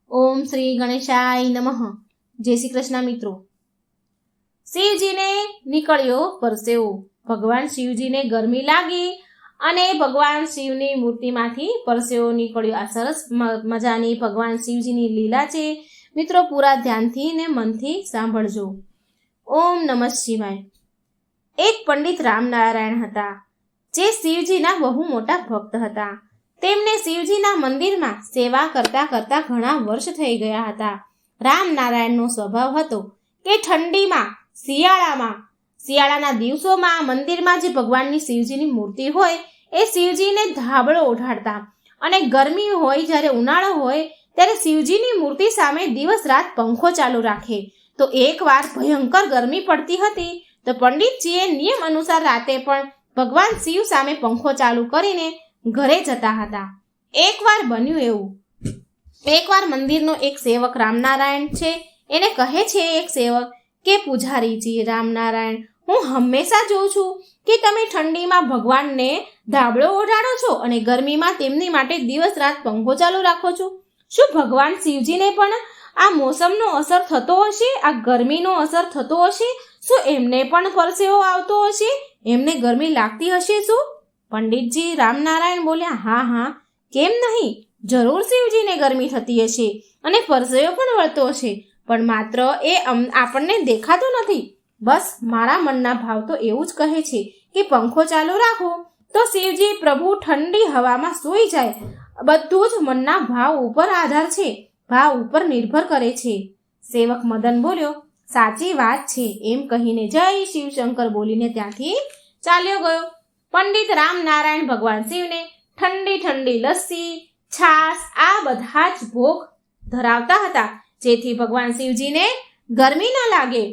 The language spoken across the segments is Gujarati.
ઓમ શ્રી ગણેશાય નમઃ. જય શ્રી કૃષ્ણ મિત્રો. શિવજીને નીકળ્યો પરસેવો. ભગવાન શિવજીને ગરમી લાગી અને ભગવાન શિવની મૂર્તિમાંથી પરસેવો નીકળ્યો. આ સરસ મજાની ભગવાન શિવજીની લીલા છે મિત્રો. પૂરા ધ્યાનથી ને મનથી સાંભળજો. ઓમ નમઃ શિવાય. એક પંડિત રામનારાયણ હતા, જે શિવજીના બહુ મોટા ભક્ત હતા. તેમને શિવજીના મંદિરમાં સેવા કરતા કરતા ઘણા વર્ષ થઈ ગયા હતા. રામનારાયણનો સ્વભાવ હતો કે ઠંડીમાં, શિયાળાના દિવસોમાં મંદિરમાં જે ભગવાનની શિવજીની મૂર્તિ હોય એ શિવજીને ધાબળો ઓઢાડતા, અને ગરમી હોય, જ્યારે ઉનાળો હોય ત્યારે શિવજીની મૂર્તિ સામે દિવસ રાત પંખો ચાલુ રાખે. તો એકવાર ભયંકર ગરમી પડતી હતી, તો પંડિતજીએ નિયમ અનુસાર રાતે પણ ભગવાન શિવ સામે પંખો ચાલુ કરીને ઘરે જતા હતા. એકવાર બન્યું એવું, એકવાર મંદિરનો એક સેવક રામનારાયણ છે, એને કહે છે એક સેવક કે પૂજારીજી રામનારાયણ, હું હંમેશા જોઉં છું કે તમે ઠંડીમાં ભગવાનને ધાબળો ઓઢાડો છો અને ગરમીમાં તેમની માટે દિવસ રાત પંખો ચાલુ રાખો છો. શું ભગવાન શિવજીને પણ આ મોસમનો અસર થતો હશે? આ ગરમીનો અસર થતો હશે? શું એમને પણ પરસેવો આવતો હશે? એમને ગરમી લાગતી હશે શું? પંડિતજી રામનારાયણ બોલ્યા, હા, કેમ નહીં, જરૂર શિવજીને ગરમી થતી હશે અને પરસેવો પણ વળતો હશે, પણ માત્ર એ આપણને દેખાતો નથી. બસ મારા મનના ભાવ તો એવું જ કહે છે કે પંખો ચાલુ રાખો તો શિવજી પ્રભુ ઠંડી હવામાં સૂઈ જાય. બધું જ મનના ભાવ ઉપર આધાર છે, ભાવ ઉપર નિર્ભર કરે છે. સેવક મદન બોલ્યો, સાચી વાત છે, એમ કહીને જય શિવશંકર બોલીને ત્યાંથી ચાલ્યો ગયો. પંડિત રામનારાયણ ભગવાન શિવને ઠંડી ઠંડી લસ્સી, છાશ આ બધા જ ભોગ ધરાવતા હતા, જેથી ભગવાન શિવજીને ગરમી ન લાગે.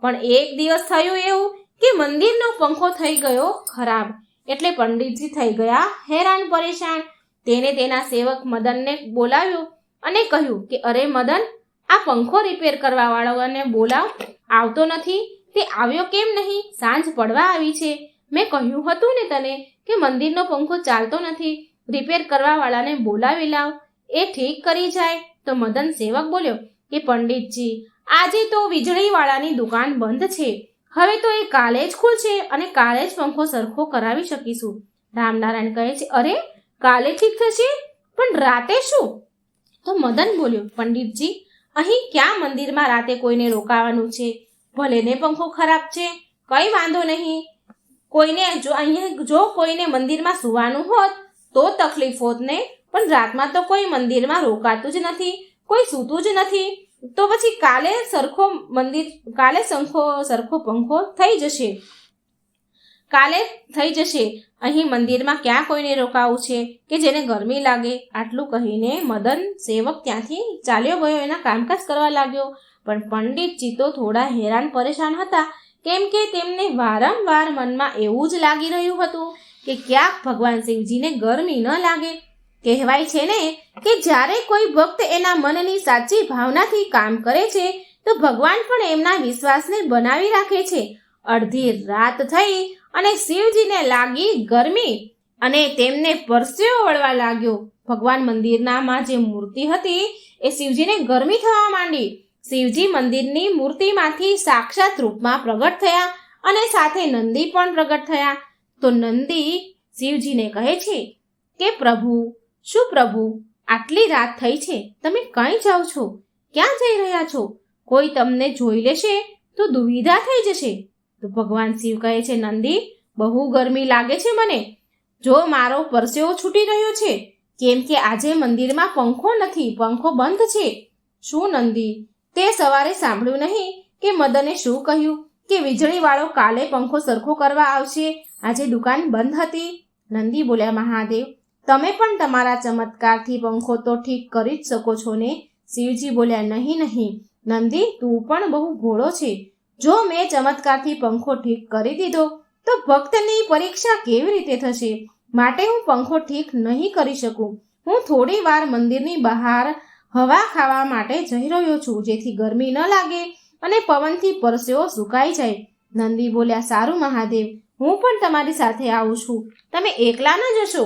પણ એક દિવસ થયું એવું કે મંદિરનો પંખો થઈ ગયો ખરાબ, એટલે પંડિતજી થઈ ગયા હેરાન પરેશાન. તેને તેના સેવક મદનને બોલાવ્યો અને કહ્યું કે અરે મદન, આ પંખો રિપેર કરવા વાળાને બોલાવ, આવતો નથી. તે આવ્યો કેમ નહીં? સાંજ પડવા આવી છે. મેં કહ્યું હતું ને તને કે મંદિરનો પંખો ચાલતો નથી, રિપેર કરવા વાળાને બોલાવી લાવ, એ ઠીક કરી જાય. તો મદન સેવક બોલ્યો કે પંડિતજી, આજે તો વીજળીવાળાની દુકાન બંધ છે, હવે તો એ કાલે જ ખુલશે અને કાલે જ પંખો સરખો કરાવી શકીશું. રામનારાયણ કહે છે, અરે કાલે ઠીક થશે, પણ રાતે શું? તો મદન બોલ્યો, પંડિતજી, અહીં ક્યાં મંદિરમાં રાતે કોઈને રોકાવાનું છે? ભલે ને પંખો ખરાબ છે, કંઈ વાંધો નહીં. જો કોઈને મંદિરમાં સુવાનું હોત તો તકલીફ હોત ને, પણ રાતમાં તો કોઈ મંદિરમાં રોકાતું જ નથી, કોઈ સૂતું જ નથી. તો પછી કાલે સરખો પંખો થઈ જશે. અહીં મંદિરમાં ક્યાં કોઈને રોકાવું છે કે જેને ગરમી લાગે? આટલું કહીને મદન સેવક ત્યાંથી ચાલ્યો ગયો, એના કામકાજ કરવા લાગ્યો. પણ પંડિતજી તો થોડા હેરાન પરેશાન હતા, કેમ કે તેમને વારંવાર મનમાં એવું જ લાગી રહ્યું હતું કે ક્યાંક ભગવાન શિવજીને ગરમી ન લાગે. કહેવાય છે ને કે જ્યારે કોઈ ભક્ત એના મનની સાચી ભાવનાથી કામ કરે છે તો ભગવાન પણ એમના વિશ્વાસને બનાવી રાખે છે. અડધી રાત થઈ અને શિવજીને લાગી ગરમી અને તેમને પરસેવો વળવા લાગ્યો. ભગવાન મંદિરમાં જે મૂર્તિ હતી એ શિવજીને ગરમી થવા માંડી. શિવજી મંદિરની મૂર્તિમાંથી સાક્ષાત રૂપમાં પ્રગટ થયા અને સાથે નંદી પણ પ્રગટ થયા. તો નંદી શિવજીને કહે છે કે પ્રભુ, શું પ્રભુ, આટલી રાત થઈ છે, તમે કઈ જાઓ છો? ક્યાં જઈ રહ્યા છો? કોઈ તમને જોઈ લેશે તો દુવિધા થઈ જશે. તો ભગવાન શિવ કહે છે, નંદી, બહુ ગરમી લાગે છે મને, જો મારો પરસેવો છૂટી રહ્યો છે, કેમ કે આજે મંદિરમાં પંખો નથી, પંખો બંધ છે. શું નંદી, તે સવારે સાંભળ્યું નહીં કે મદને શું કહ્યું કે વીજળીવાળો કાલે પંખો સરખો કરવા આવશે, આજે દુકાન બંધ હતી? નંદી બોલ્યા, મહાદેવ, તમે પણ તમારા ચમત્કારથી પંખો તો ઠીક કરી જ શકો છો ને? શિવજી બોલ્યા, નહીં, નંદી, તું પણ બહુ ભોળો છે. જો મેં ચમત્કારથી પંખો ઠીક કરી દીધો તો ભક્તની પરીક્ષા કેવી રીતે થશે? માટે હું પંખો ઠીક નહીં કરી શકું. હું થોડી વાર મંદિરની બહાર હવા ખાવા માટે જઈ રહ્યો છું, જેથી ગરમી ન લાગે અને પવનથી પરસેવો સુકાઈ જાય. નંદી બોલ્યા, સારું મહાદેવ, હું પણ તમારી સાથે આવું છું, તમે એકલા ન જશો?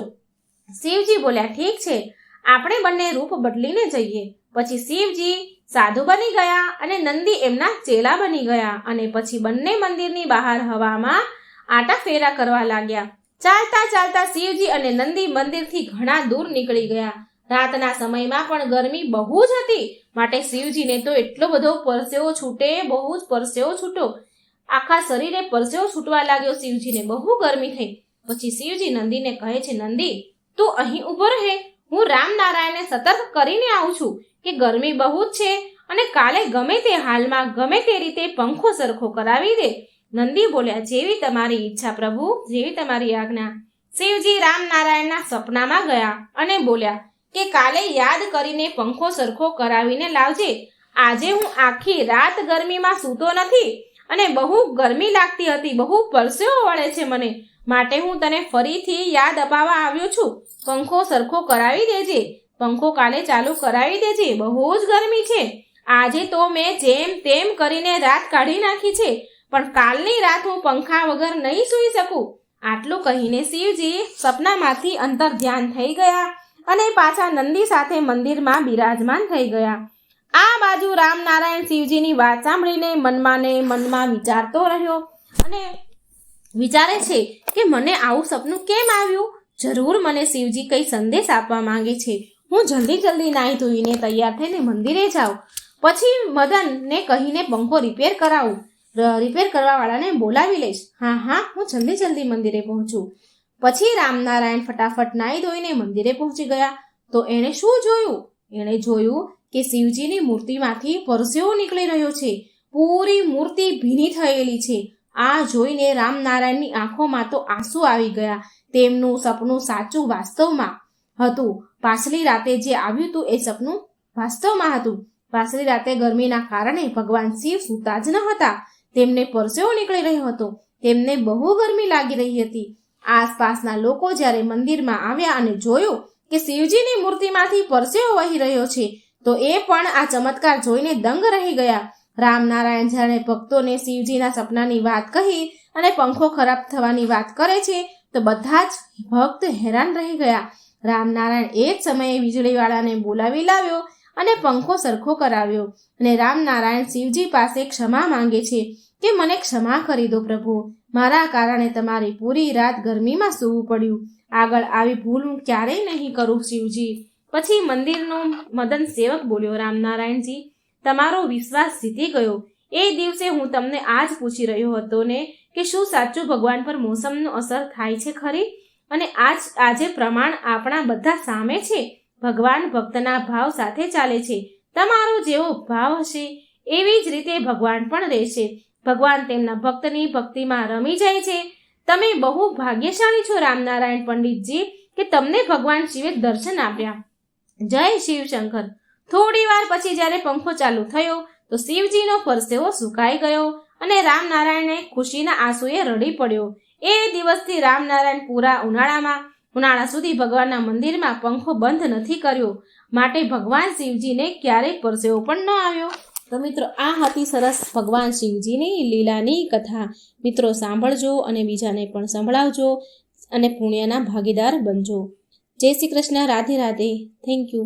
શિવજી બોલ્યા, ઠીક છે, આપણે બંને રૂપ બદલીને જઈએ. પછી શિવજી સાધુ બની ગયા અને નંદી એમના ચેલા બની ગયા અને પછી બંને મંદિરની બહાર હવામાં આટા ફેરા કરવા લાગ્યા. ચાલતા ચાલતા શિવજી અને નંદી મંદિરથી ઘણા દૂર નીકળી ગયા. રાતના સમયમાં પણ ગરમી બહુ જ હતી, માટે શિવજીને તો એટલો બધો પરસેવો છૂટે, બહુ જ પરસેવો છૂટો. આખા શરીરે પરસેવો છૂટવા લાગ્યો. શિવજીને બહુ ગરમી થઈ. પછી શિવજી નંદીને કહે છે, નંદી તું અહીં ઊભો રહે, હું રામનારાયણને સતર્ક કરીને આવું છું કે ગરમી બહુ જ છે અને કાલે ગમે તે હાલમાં ગમે તે રીતે પંખો સરખો કરાવી દે. નંદી બોલ્યા, જેવી તમારી ઈચ્છા પ્રભુ, જેવી તમારી આજ્ઞા. શિવજી રામનારાયણના સપનામાં ગયા અને બોલ્યા કે કાલે યાદ કરીને પંખો સરખો કરાવીને લાવજે. આજે હું આખી રાત ગરમીમાં સૂતો નથી અને બહુ ગરમી લાગતી હતી, બહુ પરસેવો વળે છે મને, માટે હું તને ફરીથી યાદ અપાવવા આવ્યો છું. પંખો સરખો કરાવી દેજે, પંખો કાલે ચાલુ કરાવી દેજે, બહુ જ ગરમી છે. આજે તો મેં જેમ તેમ કરીને રાત કાઢી નાખી છે, પણ કાલની રાત હું પંખા વગર નહીં સૂઈ શકું. આટલું કહીને શિવજી સપનામાંથી અંતર ધ્યાન થઈ ગયા અને પાછા નંદી સાથે મંદિરમાં બિરાજમાન થઈ ગયા. આ બાજુ રામનારાયણ શિવજીની વાત સાંભળીને મનમાં વિચારતો રહ્યો અને વિચારે છે કે મને આવું સપનું કેમ આવ્યું? જરૂર મને શિવજી કઈ સંદેશ આપવા માંગે છે. હું જલ્દી નાહી ધોઈને તૈયાર થઈને મંદિરે જાઉં, પછી મદનને કહીને પંખો રિપેર કરાવું, રિપેર કરવાવાળાને બોલાવી લઈશ. હા હું જલ્દી મંદિરે પહોંચું. પછી રામનારાયણ ફટાફટ નાહી ધોઈને મંદિરે પહોંચી ગયા. તો એણે શું જોયું? એણે જોયું કે શિવજીની મૂર્તિમાંથી પરસેવો નીકળી રહ્યો છે. પૂરી મૂર્તિ ભીની થયેલી છે. આ જોઈને રામનારાયણની આંખોમાં તો આંસુ આવી ગયા. તેમનું સપનું સાચું વાસ્તવમાં હતું. પાછલી રાતે જે આવ્યું હતું એ સપનું વાસ્તવમાં હતું. પાછલી રાતે ગરમીના કારણે ભગવાન શિવ સૂતા જ ન હતા. તેમને પરસેવો નીકળી રહ્યો હતો. તેમને બહુ ગરમી લાગી રહી હતી. આસપાસના લોકો જ્યારે મંદિરમાં આવ્યા અને જોયું કે શિવજીની મૂર્તિમાંથી પરસેવો વહી રહ્યો છે, તો એ પણ આ ચમત્કાર જોઈને દંગ રહી ગયા. રામનારાયણ જ્યારે ભક્તોને શિવજીના સપનાની વાત કહી અને પંખો ખરાબ થવાની વાત કરે છે, તો બધા જ ભક્ત હેરાન રહી ગયા. રામનારાયણ એ જ સમયે વીજળીવાળાને બોલાવી લાવ્યો અને પંખો સરખો કરાવ્યો અને રામનારાયણ શિવજી પાસે ક્ષમા માંગે છે કે મને ક્ષમા કરી દો પ્રભુ, મારા કારણે તમારી પૂરી રાત ગરમીમાં સૂવું પડ્યું. આગળ આવી ભૂલ હું ક્યારેય નહીં કરું શિવજી. પછી મંદિરનો મદન સેવક બોલ્યો, રામનારાયણજી તમારો વિશ્વાસ જીતી ગયો. એ દિવસે હું તમને આજ પૂછી રહ્યો હતો ને કે શું સાચું ભગવાન પર મોસમનો અસર થાય છે ખરી? અને આજે પ્રમાણ આપણા બધા સામે છે. ભગવાન ભક્તના ભાવ સાથે ચાલે છે. તમારો જેવો ભાવ હશે એવી જ રીતે ભગવાન પણ રહેશે. ભગવાન તેમના ભક્તની ભક્તિમાં રમી જાય છે. તમે બહુ ભાગ્યશાળી છો રામનારાયણ પંડિતજી કે તમને ભગવાન શિવે દર્શન આપ્યા. જય શિવશંકર. થોડી વાર પછી જ્યારે પંખો ચાલુ થયો તો શિવજીનો પરસેવો સુકાઈ ગયો અને રામનારાયણને ખુશીના આંસુએ રડી પડ્યો. એ દિવસથી રામનારાયણ પૂરા ઉનાળા સુધી ભગવાનના મંદિરમાં પંખો બંધ નથી કર્યો, માટે ભગવાન શિવજીને ક્યારેય પરસેવો પણ ન આવ્યો. તો મિત્રો, આ હતી સરસ ભગવાન શિવજીની લીલાની કથા. મિત્રો, સાંભળજો અને બીજાને પણ સંભળાવજો અને પુણ્યના ભાગીદાર બનજો. જય શ્રી કૃષ્ણ. રાધે રાધે. Thank you.